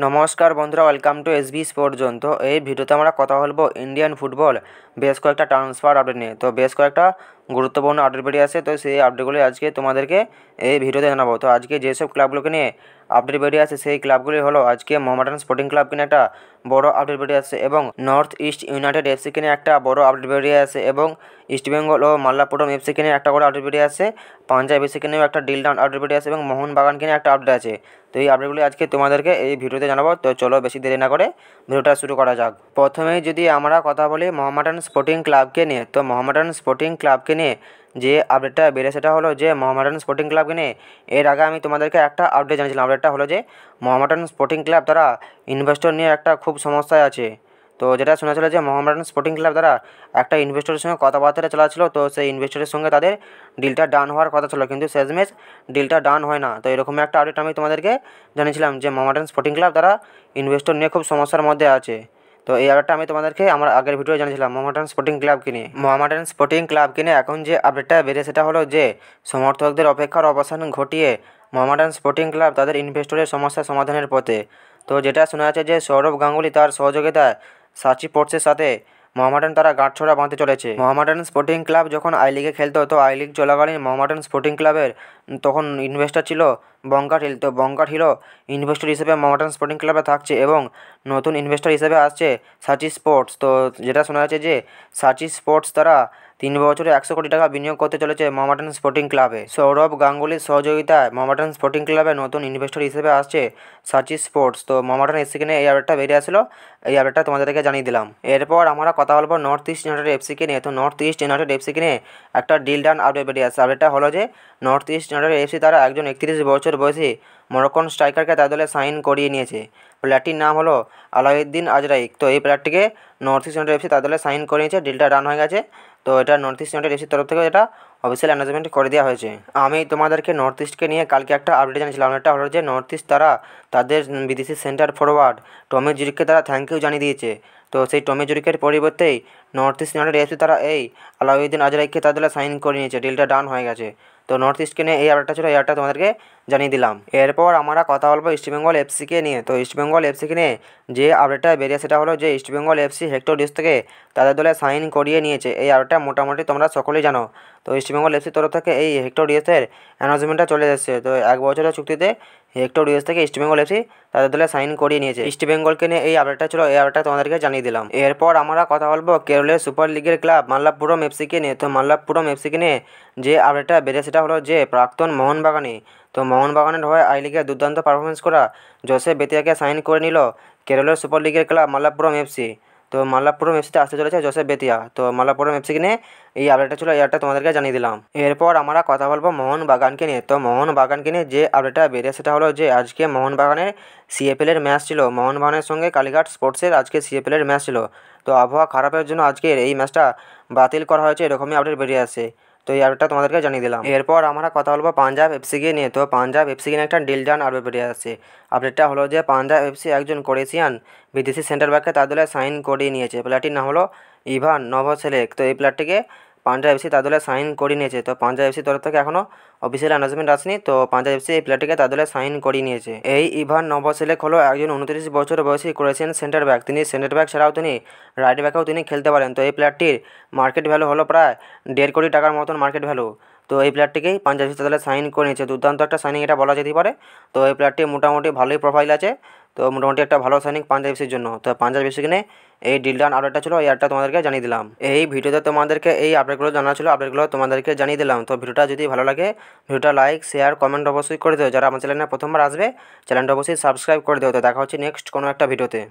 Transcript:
নমস্কার বন্ধুরা, welcome to SB sport zone. তো এই ভিডিওতে আমরা কথা বলবো ইন্ডিয়ান ফুটবল বেশ কয়েকটা ট্রান্সফার আপডেট নিয়ে। তো বেশ কয়েকটা গুরুত্বপূর্ণ আপডেট বেরিয়ে আসে, তো সেই আপডেটগুলি আজকে তোমাদেরকে এই ভিডিওতে জানাবো। তো আজকে যেসব ক্লাবগুলোকে নিয়ে আপডেট বেরিয়ে আসে সেই ক্লাবগুলি হলো, আজকে মোহামেডান স্পোর্টিং ক্লাবকে নিয়ে একটা বড় আপডেট বেরিয়ে আসে, এবং নর্থ ইস্ট ইউনাইটেড এফসিকে নিয়ে একটা বড় আপডেট বেরিয়ে আসে, এবং ইস্টবেঙ্গল ও মাল্লাপুরম এফসিকে নিয়ে একটা করে আপডেট বেরিয়ে আসে, পাঞ্জাব এফসিকে নিয়েও একটা ডিল ডাউন আপডেট বেরিয়ে আসে, এবং মোহনবাগানকে নিয়ে একটা আপডেট আছে। তো এই আপডেটগুলি আজকে তোমাদেরকে এই ভিডিওতে জানাবো। তো চলো বেশি দেরি না করে ভিডিওটা শুরু করা যাক। প্রথমেই যদি আমরা কথা বলি মোহামেডান স্পোর্টিং ক্লাবকে নিয়ে, তো মোহামেডান স্পোর্টিং ক্লাবকে নিয়ে যে আপডেটটা বেরিয়ে সেটা হলো যে মোহামেডান স্পোর্টিং ক্লাবকে নিয়ে এর আগে আমি তোমাদেরকে একটা আপডেট জানিয়েছিলাম। আপডেটটা হলো যে মোহামেডান স্পোর্টিং ক্লাব তারা ইনভেস্টর নিয়ে একটা খুব সমস্যায় আছে। তো যেটা শোনা ছিল যে মোহামেডান স্পোর্টিং ক্লাব দ্বারা একটা ইনভেস্টরের সঙ্গে কথাবার্তা চলাছিল, তো সেই ইনভেস্টরের সঙ্গে তাদের ডিলটা ডান হওয়ার কথা ছিল, কিন্তু শেষমেশ ডিলটা ডান হয় না। তো এরকম একটা আপডেট আমি তোমাদেরকে জানিয়েছিলাম যে মোহামেডান স্পোর্টিং ক্লাব তারা ইনভেস্টর নিয়ে খুব সমস্যার মধ্যে আছে। তো এই আপডেটটা আমি তোমাদেরকে আমার আগের ভিডিও জানিয়েছিলাম মোহামেডান স্পোর্টিং ক্লাবকে নিয়ে। মোহামেডান স্পোর্টিং ক্লাবকে নিয়ে এখন যে আপডেটটা বেরিয়ে সেটা হলো যে সমর্থকদের অপেক্ষার অবসান ঘটিয়ে মোহামেডান স্পোর্টিং ক্লাব তাদের ইনভেস্টরের সমস্যা সমাধানের পথে। তো যেটা শোনা যাচ্ছে যে সৌরভ গাঙ্গুলি তার সহযোগিতায় সাচি স্পোর্টসের সাথে মোহামেডান তারা গাঁটছড়া বাঁধতে চলেছে। মোহামেডান স্পোর্টিং ক্লাব যখন আই লিগে খেলতো, তো আই লিগ চলাকালীন মোহামেডান স্পোর্টিং ক্লাবের তখন ইনভেস্টর ছিল বঙ্কাট হিল। তো বঙ্কাট হিলও ইনভেস্টর হিসেবে মোহামেডান স্পোর্টিং ক্লাবে থাকছে, এবং নতুন ইনভেস্টর হিসেবে আসছে সাচি স্পোর্টস। তো যেটা শোনা যাচ্ছে যে সাচি স্পোর্টস তারা 3 বছরে 100 কোটি টাকা বিনিয়োগ করতে চলেছে মোহামেডান স্পোর্টিং ক্লাবে। সৌরভ গাঙ্গুলির সহযোগিতায় মোহামেডান স্পোর্টিং ক্লাবে নতুন ইনভেস্টর হিসেবে আসছে সাচি স্পোর্টস। তো মোহামেডান এফসিকে নিয়ে এই আপডেটটা বেরিয়ে আসলো, এই আপডেটটা তোমাদেরকে জানিয়ে দিলাম। এরপর আমরা কথা বলবো নর্থ ইস্ট ইউনাইটেড এফসিকে নিয়ে। তো নর্থ ইস্ট ইউনাইটেড এফসিকে নিয়ে একটা ডিল ডান আপডেট বেরিয়ে আসছে। আপডেটটা হলো যে নর্থ ইস্ট ইউনাইটেড এফসি তারা একজন 31 বছর বয়সী মরক্কন স্ট্রাইকারকে তার দলে সাইন করিয়ে নিয়েছে। প্লেয়ারটির নাম হলো আলাউদ্দিন আজরাইক। তো এই প্লেয়ারটিকে নর্থ ইস্ট ইউনাইটেড এফসি তার দলে সাইন করে নিয়েছে, ডিলটা ডান হয়ে গেছে। তো এটা নর্থ ইস্ট ইউনাইটেড এফসির তরফ থেকে এটা অফিসিয়াল অ্যানাউন্সমেন্ট করে দেওয়া হয়েছে। আমি তোমাদেরকে নর্থ ইস্টকে নিয়ে কালকে একটা আপডেট জানিয়েছিলাম। এটা হলো যে নর্থ ইস্ট তারা তাদের বিদেশি সেন্টার ফরওয়ার্ড টমি জুরিককে তারা থ্যাংক ইউ জানিয়ে দিয়েছে। তো সেই টমি জুরিকের পরিবর্তেই নর্থ ইস্ট ইউনাইটেড এফসি তারা এই আলাউদ্দিন আজরাইককে তার দলে সাইন করে নিয়েছে, ডিলটা ডান হয়ে গেছে। তো নর্থ ইস্টকে নিয়ে এই আপডেটটা ছিল, এই আপডেটটা তোমাদেরকে জানিয়ে দিলাম। এরপর আমরা কথা বলবো ইস্টবেঙ্গল এফসিকে নিয়ে। তো ইস্টবেঙ্গল এফসিকে নিয়ে যে আপডেটটা বেরিয়ে সেটা হলো যে ইস্টবেঙ্গল এফসি হেক্টর ডিস থেকে তাদের দলে সাইন করিয়ে নিয়েছে। এই আপডেটটা মোটামুটি তোমরা সকলেই জানো। তো ইস্টবেঙ্গল এফসির তরফ থেকে এই হেক্টর ডিএসের অ্যানাউন্সমেন্টটা চলে এসেছে। তো 1 বছরের চুক্তিতে হেক্টর ডিএস থেকে ইস্টবেঙ্গল এফসি তাদের দলে সাইন করিয়ে নিয়েছে। ইস্টবেঙ্গলকে নিয়ে এই আপডেটটা ছিল, এই আপডেটটা তোমাদেরকে জানিয়ে দিলাম। এরপর আমরা কথা বলবো কেরলের সুপার লিগের ক্লাব মাল্লাপুরম এফসিকে নিয়ে। তো মাল্লাপুরম এফসিকে নিয়ে যে আপডেটটা বেরিয়ে সেটা হলো যে প্রাক্তন মোহনবাগানি, তো মোহনবাগানের হয়ে আই লিগে দুর্দান্ত পারফরমেন্স করা জোসেফ বেতিয়াকে সাইন করে নিল কেরলের সুপার লিগের ক্লাব মাল্লাপুরম এফসি। তো মাল্লাপুরম এফসিতে আসতে চলেছে জোসেফ বেতিয়া। তো মাল্লাপুরম এফসিকে নিয়ে এই আপডেটটা ছিল, এই আপডেটটা তোমাদেরকে জানিয়ে দিলাম। এরপর আমরা কথা বলবো মোহনবাগানকে নিয়ে। তো মোহনবাগানকে নিয়ে যে আপডেটটা বেরিয়ে সেটা হলো যে আজকে মোহনবাগানের সিএফএলের ম্যাচ ছিল, মোহনবাগানের সঙ্গে কালীঘাট স্পোর্টসের আজকে সিএফএলের ম্যাচ ছিল। তো আবহাওয়া খারাপের জন্য আজকের এই ম্যাচটা বাতিল করা হয়েছে, এরকমই আপডেট বেরিয়ে আসে। তো এই আপডেটটা তোমাদেরকে জানিয়ে দিলাম। এরপর আমরা কথা বলবো পাঞ্জাব এফসিকে নিয়ে। তো পাঞ্জাব এফসিকে নিয়ে একটা ডিল ডান আপডেট বেরিয়ে আসছে। আপডেটটা হলো যে পাঞ্জাব এফসি একজন ক্রোয়েশিয়ান বিদেশি সেন্টার ব্যাককে তার দলে সাইন করিয়ে নিয়েছে। প্লেয়ারটির নাম হলো ইভান নভসেলেক। তো এই প্লেয়ারটিকে পাঞ্জাব এফসি তার দলে সাইন করে নিয়েছে। তো পাঞ্জাব এফসির তরফ থেকে এখনও অফিসিয়াল অ্যানাউন্সমেন্ট আসেনি, তো পাঞ্জাব এফসি এই প্লেয়ারটিকে তার দলে সাইন করিয়ে নিয়েছে। এই ইভান নভসেলেক হলো একজন 29 বছর বয়সী ক্রোয়েশিয়ান সেন্টার ব্যাক। তিনি সেন্টার ব্যাক ছাড়াও তিনি রাইট ব্যাকেও তিনি খেলতে পারেন। তো এই প্লেয়ারটির মার্কেট ভ্যালু হলো প্রায় 1.5 কোটি টাকার মতন মার্কেট ভ্যালু। তো এই প্লেয়ারটিকেই পাঞ্জাব এফসি তাদের সাইন করে নিয়েছে। দুর্দান্ত একটা সাইনিং এটা বলা যেতে পারে। তো এই প্লেয়ারটি মোটামুটি ভালোই প্রোফাইল আছে, তো মোটামুটি একটা ভালো সাইনিং পাঞ্জাব এফসির জন্য। তো পাঞ্জাব এফসিকে নিয়ে এই ডিল ডান আপডেটটা ছিল, এই আপডেটটা তোমাদেরকে জানিয়ে দিলাম। এই ভিডিওতে তোমাদেরকে এই আপডেটগুলো জানা ছিল, আপডেটগুলো তোমাদেরকে জানিয়ে দিলাম। তো ভিডিওটা যদি ভালো লাগে ভিডিওটা লাইক শেয়ার কমেন্ট অবশ্যই করে দিও। যারা আমার চ্যানেলে প্রথমবার আসবে চ্যানেলটা অবশ্যই সাবস্ক্রাইব করে দিও। তো দেখা হচ্ছে নেক্সট কোনো একটা ভিডিওতে।